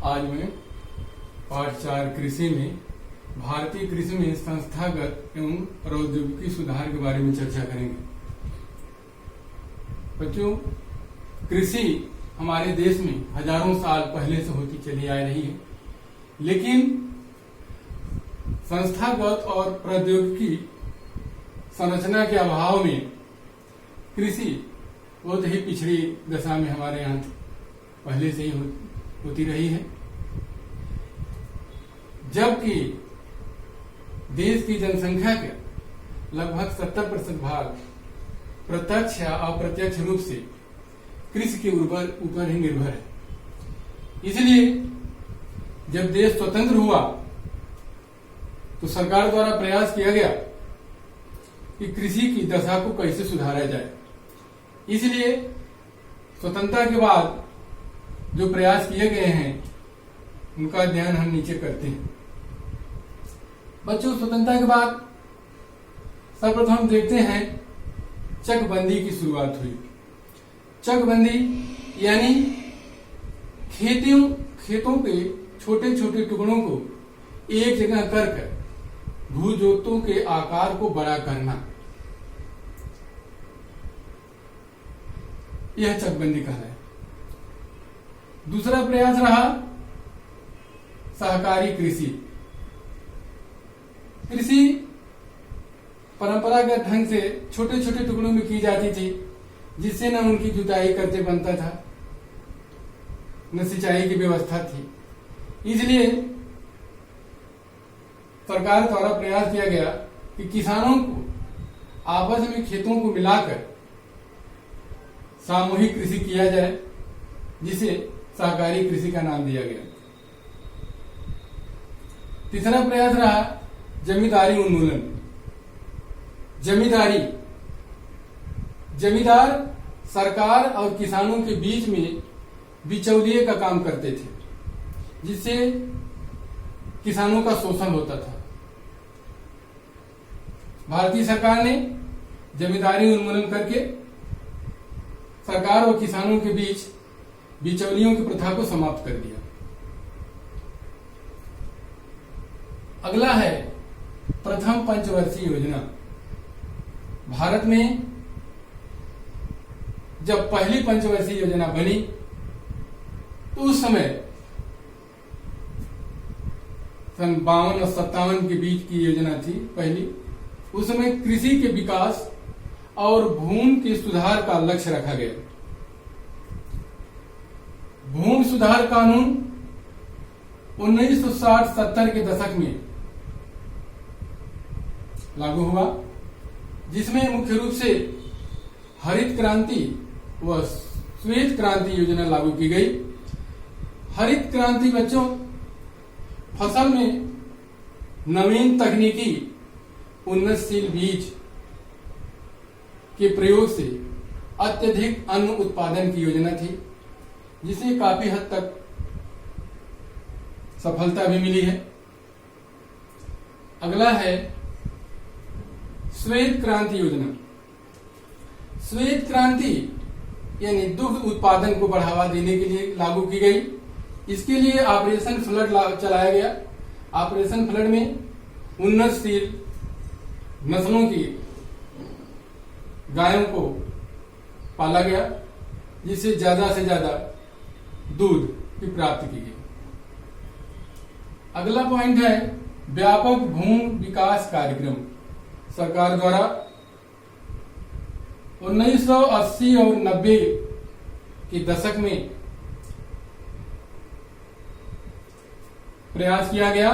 आज मैं पाठ 4 कृषि में भारतीय कृषि में संस्थागत एवं प्रौद्योगिकी सुधार के बारे में चर्चा करेंगे। बच्चों, कृषि हमारे देश में हजारों साल पहले से होती चली आ रही है, लेकिन संस्थागत और प्रौद्योगिकी संरचना के अभाव में कृषि बहुत ही पिछड़ी दशा में हमारे यहाँ पहले से ही होती रही है। जबकि देश की जनसंख्या का लगभग 70% भाग प्रत्यक्ष या अप्रत्यक्ष रूप से कृषि के ऊपर ही निर्भर है। इसलिए जब देश स्वतंत्र हुआ तो सरकार द्वारा प्रयास किया गया कि कृषि की दशा को कैसे सुधारा जाए। इसलिए स्वतंत्रता के बाद जो प्रयास किए गए हैं उनका अध्ययन हम नीचे करते हैं। बच्चों, स्वतंत्रता के बाद सर्वप्रथम देखते हैं चकबंदी की शुरुआत हुई। चकबंदी यानी खेतों के छोटे छोटे टुकड़ों को एक जगह कर भू जोतों के आकार को बड़ा करना, यह चकबंदी कहलाए। दूसरा प्रयास रहा सहकारी कृषि। कृषि परंपरागत ढंग से छोटे छोटे टुकड़ों में की जाती थी, जिससे न उनकी जुताई करते बनता था, न सिंचाई की व्यवस्था थी। इसलिए सरकार द्वारा प्रयास किया गया कि किसानों को आपस में खेतों को मिलाकर सामूहिक कृषि किया जाए, जिसे सहकारी कृषि का नाम दिया गया। तीसरा प्रयास रहा जमींदारी उन्मूलन। जमींदार सरकार और किसानों के बीच में बिचौलिए का काम करते थे, जिससे किसानों का शोषण होता था। भारतीय सरकार ने जमींदारी उन्मूलन करके सरकार और किसानों के बीच बिचौलियों की प्रथा को समाप्त कर दिया। अगला है प्रथम पंचवर्षीय योजना। भारत में जब पहली पंचवर्षीय योजना बनी तो उस समय सन 52 और 57 के बीच की योजना थी पहली। उस समय कृषि के विकास और भूमि के सुधार का लक्ष्य रखा गया। भूमि सुधार कानून 1960-70 के दशक में लागू हुआ, जिसमें मुख्य रूप से हरित क्रांति व श्वेत क्रांति योजना लागू की गई। हरित क्रांति बच्चों, फसल में नवीन तकनीकी उन्नतशील बीज के प्रयोग से अत्यधिक अन्न उत्पादन की योजना थी, जिसे काफी हद तक सफलता भी मिली है। अगला है श्वेत क्रांति योजना। श्वेत क्रांति यानी दुग्ध उत्पादन को बढ़ावा देने के लिए लागू की गई। इसके लिए ऑपरेशन फ्लड चलाया गया। ऑपरेशन फ्लड में उन्नतशील नस्लों की गायों को पाला गया, जिससे ज्यादा से ज्यादा दूध की प्राप्ति की गई। अगला पॉइंट है व्यापक भूमि विकास कार्यक्रम। सरकार द्वारा 1980 और 90 के दशक में प्रयास किया गया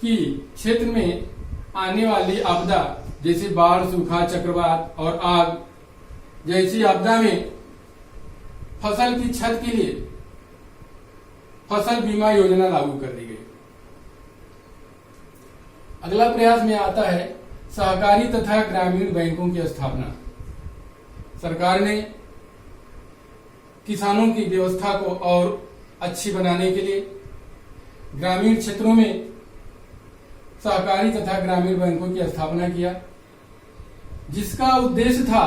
कि क्षेत्र में आने वाली आपदा जैसे बाढ़, सूखा, चक्रवात और आग जैसी आपदा में फसल की क्षति के लिए फसल बीमा योजना लागू कर दी गई। अगला प्रयास में आता है सहकारी तथा ग्रामीण बैंकों की स्थापना। सरकार ने किसानों की व्यवस्था को और अच्छी बनाने के लिए ग्रामीण क्षेत्रों में सहकारी तथा ग्रामीण बैंकों की स्थापना किया, जिसका उद्देश्य था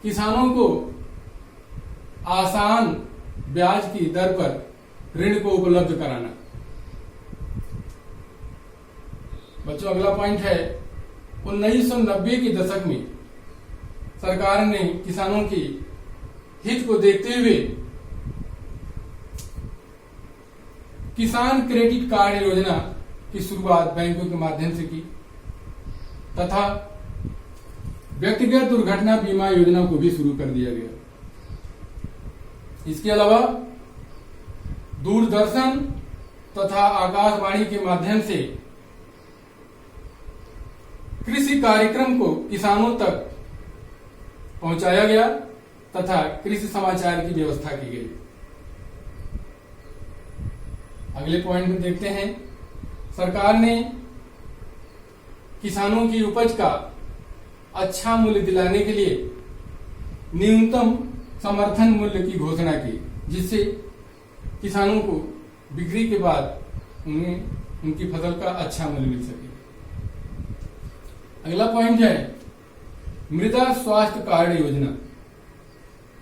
किसानों को आसान ब्याज की दर पर ऋण को उपलब्ध कराना। बच्चों, अगला पॉइंट है 1990 के दशक में सरकार ने किसानों की हित को देखते हुए किसान क्रेडिट कार्ड योजना की शुरुआत बैंकों के माध्यम से की तथा व्यक्तिगत दुर्घटना बीमा योजना को भी शुरू कर दिया गया। इसके अलावा दूरदर्शन तथा आकाशवाणी के माध्यम से कृषि कार्यक्रम को किसानों तक पहुंचाया गया तथा कृषि समाचार की व्यवस्था की गई। अगले पॉइंट में देखते हैं, सरकार ने किसानों की उपज का अच्छा मूल्य दिलाने के लिए न्यूनतम समर्थन मूल्य की घोषणा की, जिससे किसानों को बिक्री के बाद उन्हें उनकी फसल का अच्छा मूल्य मिल सके। अगला पॉइंट है मृदा स्वास्थ्य कार्ड योजना।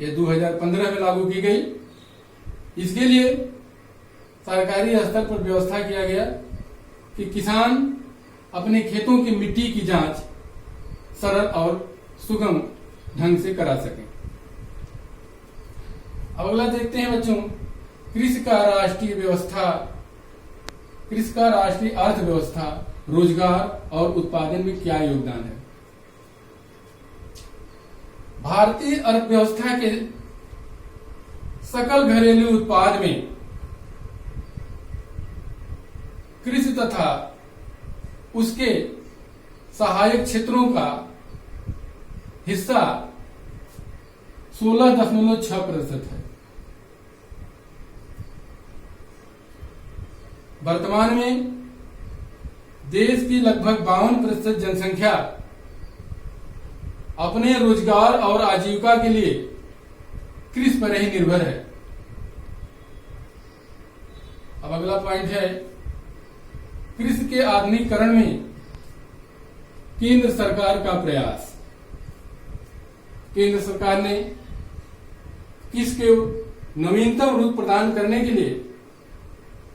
यह 2015 में लागू की गई। इसके लिए सरकारी स्तर पर व्यवस्था किया गया कि किसान अपने खेतों की मिट्टी की जांच सरल और सुगम ढंग से करा सकें। अब अगला देखते हैं बच्चों, कृषि का राष्ट्रीय अर्थव्यवस्था, रोजगार और उत्पादन में क्या योगदान है। भारतीय अर्थव्यवस्था के सकल घरेलू उत्पाद में कृषि तथा उसके सहायक क्षेत्रों का हिस्सा 16.6% है। वर्तमान में देश की लगभग 52% जनसंख्या अपने रोजगार और आजीविका के लिए कृषि पर ही निर्भर है। अब अगला पॉइंट है कृषि के आधुनिकीकरण में केंद्र सरकार का प्रयास। केंद्र सरकार ने कृषि के नवीनतम रूप प्रदान करने के लिए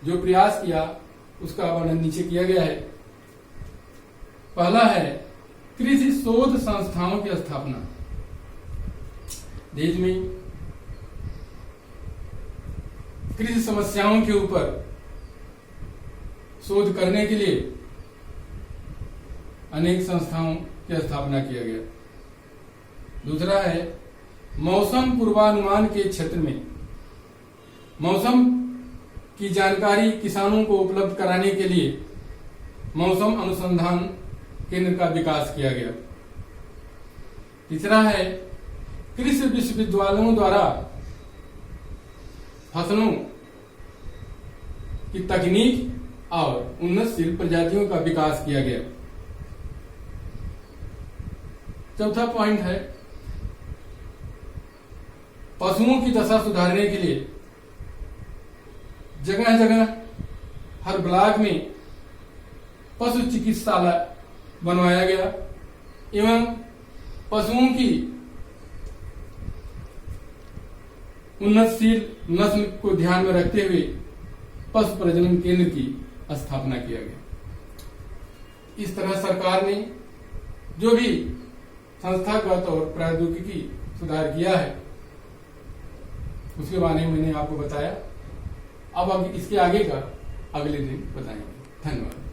जो प्रयास किया उसका वर्णन नीचे किया गया है। पहला है कृषि शोध संस्थाओं की स्थापना। देश में कृषि समस्याओं के ऊपर शोध करने के लिए अनेक संस्थाओं की स्थापना किया गया। दूसरा है मौसम पूर्वानुमान के क्षेत्र में मौसम की जानकारी किसानों को उपलब्ध कराने के लिए मौसम अनुसंधान केंद्र का विकास किया गया। तीसरा है कृषि विश्वविद्यालयों द्वारा फसलों की तकनीक और उन्नतशील प्रजातियों का विकास किया गया। चौथा पॉइंट है पशुओं की दशा सुधारने के लिए जगह जगह हर ब्लॉक में पशु चिकित्सालय बनवाया गया एवं पशुओं की उन्नतशील नस्ल को ध्यान में रखते हुए पशु प्रजनन केंद्र की स्थापना किया गया। इस तरह सरकार ने जो भी संस्थागत और प्रौद्योगिकी सुधार किया है उसके बारे में मैंने आपको बताया। अब इसके आगे का अगले दिन बताएंगे। धन्यवाद।